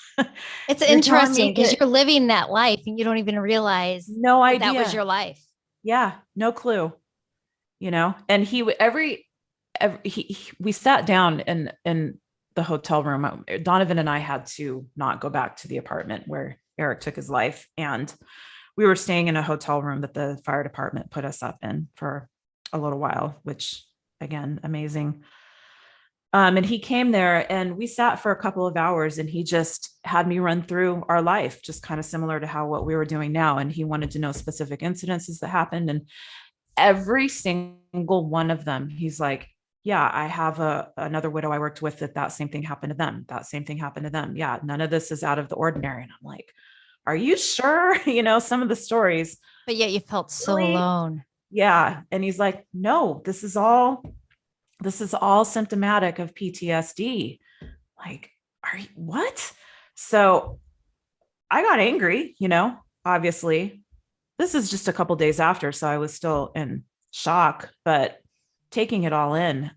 It's interesting because you're living that life and you don't even realize no idea that was your life. Yeah, no clue. And we sat down in the hotel room. Donovan and I had to not go back to the apartment where Eric took his life. And we were staying in a hotel room that the fire department put us up in for a little while, which again, amazing. And he came there and we sat for a couple of hours, and he just had me run through our life, just kind of similar to what we were doing now. And he wanted to know specific incidences that happened, and every single one of them, he's like, yeah, I have another widow I worked with that same thing happened to them. That same thing happened to them. Yeah. None of this is out of the ordinary. And I'm like, are you sure? Some of the stories, but yet you felt so alone. Yeah. And he's like, no, this is all symptomatic of PTSD. Like, what? So I got angry, obviously. This is just a couple days after, so I was still in shock, but taking it all in.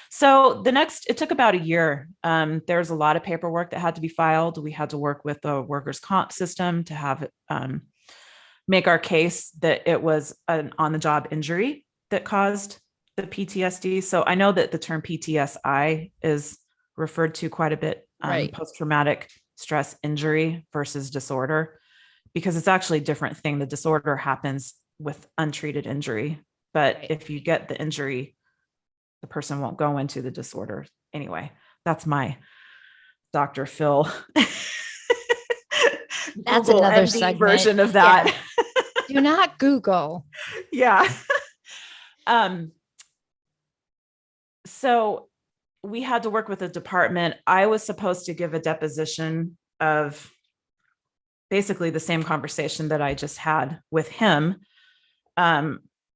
So it took about a year. There was a lot of paperwork that had to be filed. We had to work with the workers' comp system to have make our case that it was an on-the-job injury that caused the PTSD. So I know that the term PTSI is referred to quite a bit, right. Post-traumatic stress injury versus disorder, because it's actually a different thing. The disorder happens with untreated injury, but right. If you get the injury, the person won't go into the disorder. Anyway, that's my Dr. Phil. That's Google another MD segment. version of that. Yeah. Do not Google. Yeah. So we had to work with a department. I was supposed to give a deposition of basically the same conversation that I just had with him,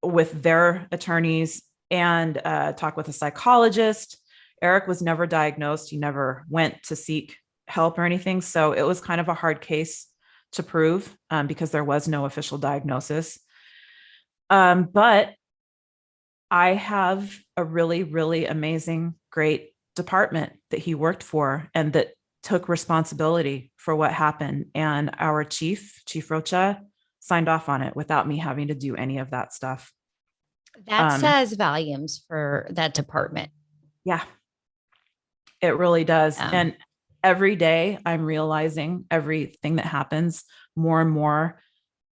with their attorneys, and talk with a psychologist. Eric was never diagnosed. He never went to seek help or anything. So it was kind of a hard case to prove, because there was no official diagnosis. But I have a really, really amazing, great department that he worked for and that took responsibility for what happened. And our chief Rocha, signed off on it without me having to do any of that stuff. That says volumes for that department. Yeah, it really does. Yeah. And every day I'm realizing everything that happens more and more,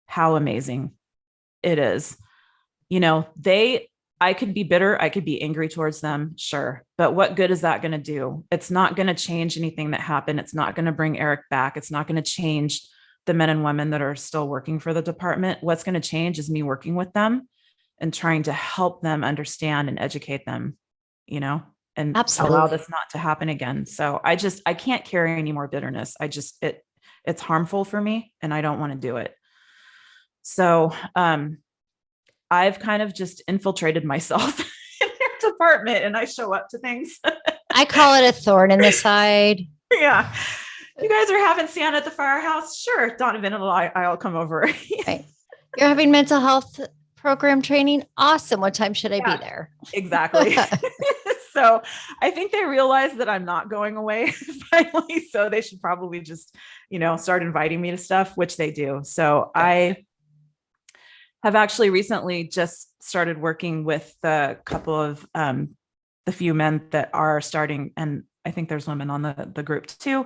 how amazing it is. You know, I could be bitter. I could be angry towards them. Sure. But what good is that going to do? It's not going to change anything that happened. It's not going to bring Eric back. It's not going to change the men and women that are still working for the department. What's going to change is me working with them and trying to help them understand and educate them, you know, and Absolutely. allow this not to happen again. So I can't carry any more bitterness. It's harmful for me and I don't want to do it. So, I've kind of just infiltrated myself in their department and I show up to things. I call it a thorn in the side. Yeah. You guys are having Santa at the firehouse? Sure. Donovan and I'll come over. Right. You're having mental health program training? Awesome. What time should I be there? Exactly. So I think they realize that I'm not going away finally. So they should probably just, start inviting me to stuff, which they do. So I have actually recently just started working with a couple of the few men that are starting, and I think there's women on the group too,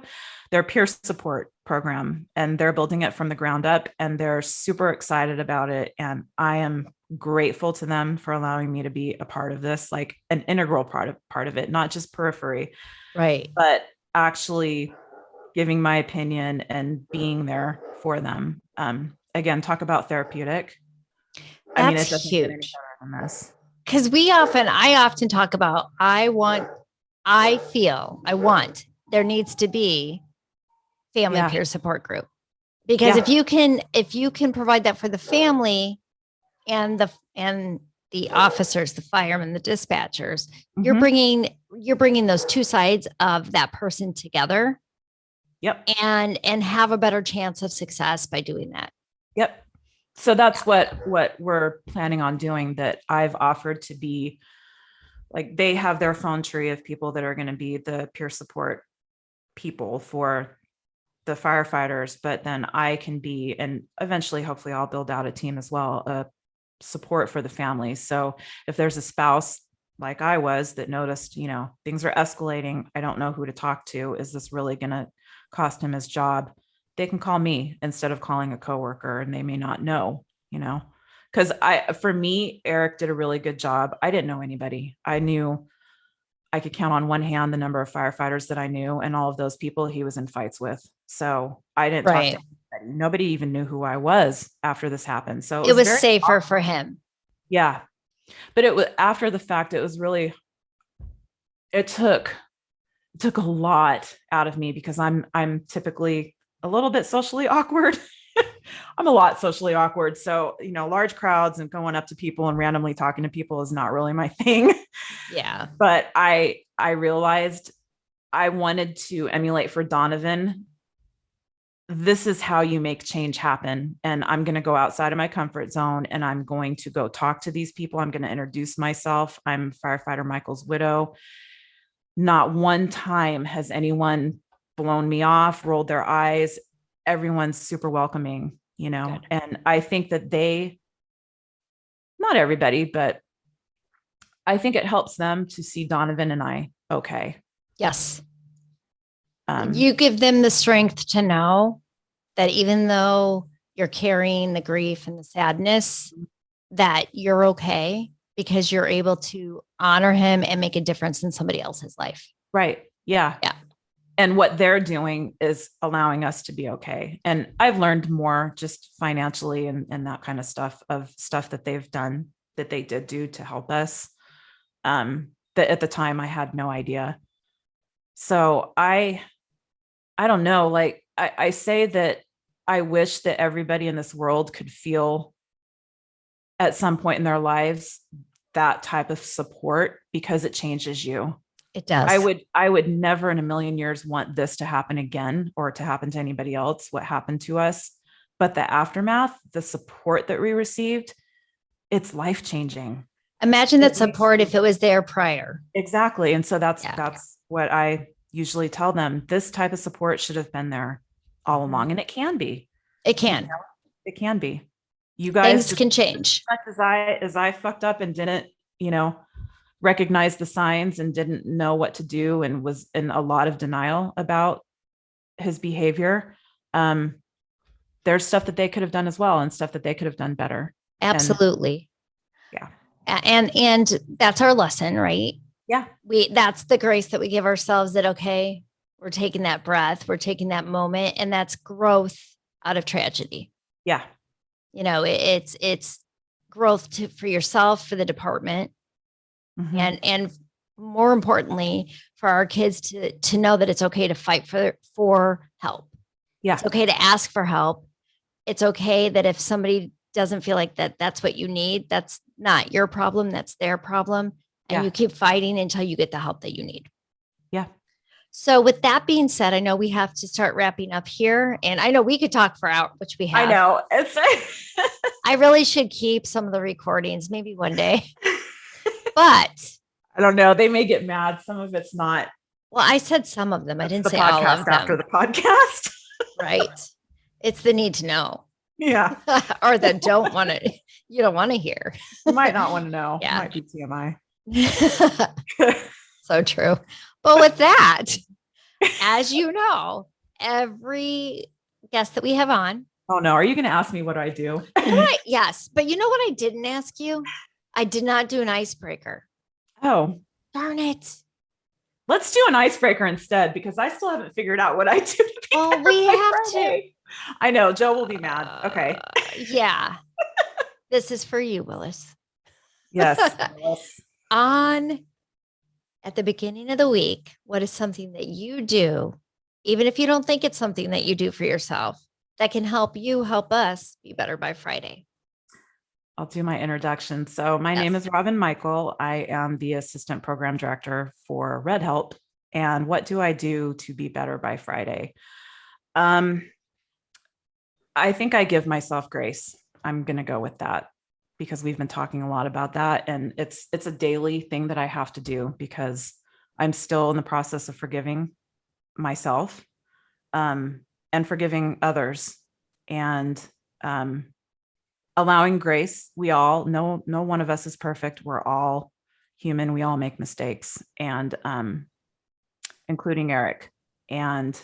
their peer support program, and they're building it from the ground up and they're super excited about it. And I am grateful to them for allowing me to be a part of this, like an integral part of it, not just periphery, right? But actually giving my opinion and being there for them. Again, talk about therapeutic. That's it doesn't huge. get any better than this. Because I often talk about, there needs to be family peer support group, because if you can provide that for the family and the officers, the firemen, the dispatchers, you're bringing those two sides of that person together. Yep. And have a better chance of success by doing that. Yep. So that's what we're planning on doing, that I've offered to be like, they have their phone tree of people that are going to be the peer support people for the firefighters, but then I can be, and eventually, hopefully I'll build out a team as well, support for the family. So if there's a spouse like I was that noticed, things are escalating, I don't know who to talk to. Is this really going to cost him his job? They can call me instead of calling a coworker, and they may not know, because for me, Eric did a really good job. I didn't know anybody. I knew I could count on one hand the number of firefighters that I knew, and all of those people he was in fights with. So I didn't talk to anybody. Nobody even knew who I was after this happened. So it was safer for him. Yeah. But it was after the fact, it was really, it took a lot out of me, because I'm typically a little bit socially awkward. I'm a lot socially awkward. So, large crowds and going up to people and randomly talking to people is not really my thing. Yeah. But I realized I wanted to emulate for Donovan. This is how you make change happen. And I'm going to go outside of my comfort zone and I'm going to go talk to these people. I'm going to introduce myself. I'm firefighter Michael's widow. Not one time has anyone blown me off, rolled their eyes. Everyone's super welcoming, Good. And I think that not everybody, but I think it helps them to see Donovan and I okay. Yes. You give them the strength to know that even though you're carrying the grief and the sadness, that you're okay, because you're able to honor him and make a difference in somebody else's life. Right. Yeah. Yeah. and what they're doing is allowing us to be okay. And I've learned more just financially and that kind of stuff that they've done, that they did do to help us. That at the time I had no idea. So I don't know, like I say that I wish that everybody in this world could feel at some point in their lives that type of support, because it changes you. It does. I would never in a million years want this to happen again or to happen to anybody else, what happened to us. But the aftermath, the support that we received, it's life-changing. Imagine that support if it was there prior. Exactly. And so that's Yeah. what I usually tell them. This type of support should have been there all along. And it can be. It can. It can be. You guys Things can change. As I fucked up and didn't, recognize the signs and didn't know what to do and was in a lot of denial about his behavior. There's stuff that they could have done as well, and stuff that they could have done better. Absolutely. Yeah. And that's our lesson, right? Yeah. That's the grace that we give ourselves, that, okay, we're taking that breath, we're taking that moment, and that's growth out of tragedy. Yeah. It's growth for yourself, for the department, and more importantly, for our kids to know that it's okay to fight for help. Yeah. It's okay to ask for help. It's okay that if somebody doesn't feel like that's what you need, that's not your problem, that's their problem. And you keep fighting until you get the help that you need. Yeah. So with that being said, I know we have to start wrapping up here, and I know we could talk for hours, which we have. I know. I really should keep some of the recordings, maybe one day, but I don't know. They may get mad. Some of it's not. Well, I said some of them. I didn't the say all of them. After the podcast. Right. It's the need to know. Yeah. Or that you don't want to hear. You might not want to know. Yeah. It might be TMI. So true. But with that, as you know, every guest that we have on. Oh no. Are you going to ask me what I do? Yes. But you know what I didn't ask you? I did not do an icebreaker. Oh. Darn it. Let's do an icebreaker instead, because I still haven't figured out what I do. Well, we have to. I know. Joe will be mad. Okay. Yeah. This is for you, Willis. Yes. At the beginning of the week, what is something that you do, even if you don't think it's something that you do for yourself, that can help us be better by Friday? I'll do my introduction. So my name is Robyn Michael. I am the assistant program director for H.E.L.P. And what do I do to be better by Friday? I think I give myself grace. I'm going to go with that, because we've been talking a lot about that. And it's a daily thing that I have to do, because I'm still in the process of forgiving myself, and forgiving others, and allowing grace. We all know, no one of us is perfect. We're all human. We all make mistakes, and including Eric, and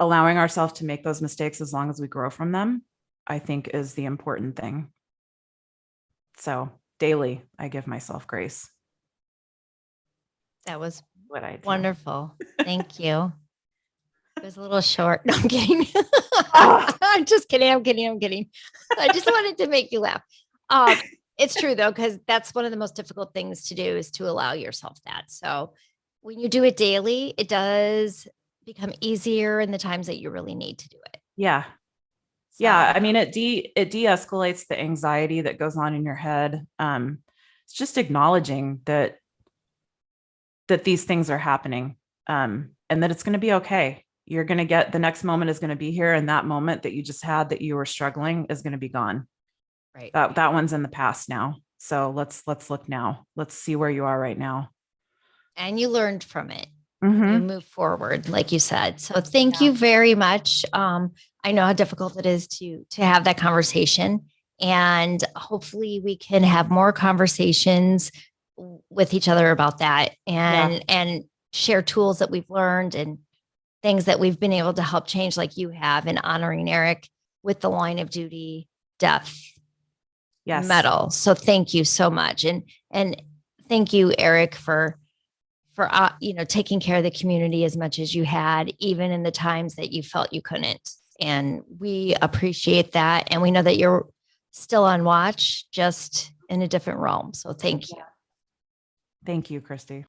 allowing ourselves to make those mistakes as long as we grow from them, I think, is the important thing. So daily, I give myself grace. That was what I do. Wonderful. Thank you. It was a little short. No, I'm kidding. I'm just kidding. I'm kidding. I just wanted to make you laugh. It's true though, because that's one of the most difficult things to do, is to allow yourself that. So when you do it daily, it does become easier in the times that you really need to do it. Yeah. So, yeah. I mean, it de-escalates the anxiety that goes on in your head. It's just acknowledging that these things are happening, and that it's going to be okay. You're going to get, the next moment is going to be here. And that moment that you just had, that you were struggling, is going to be gone. Right. That one's in the past now. So let's look now. Let's see where you are right now. And you learned from it. Mm-hmm. You move forward, like you said. So thank you very much. I know how difficult it is to have that conversation, and hopefully we can have more conversations with each other about that, and share tools that we've learned and things that we've been able to help change, like you have, in honoring Eric with the line of duty death medal. So thank you so much. And thank you, Eric, for for taking care of the community as much as you had, even in the times that you felt you couldn't. And we appreciate that. And we know that you're still on watch, just in a different realm. So thank you. Thank you, Christy.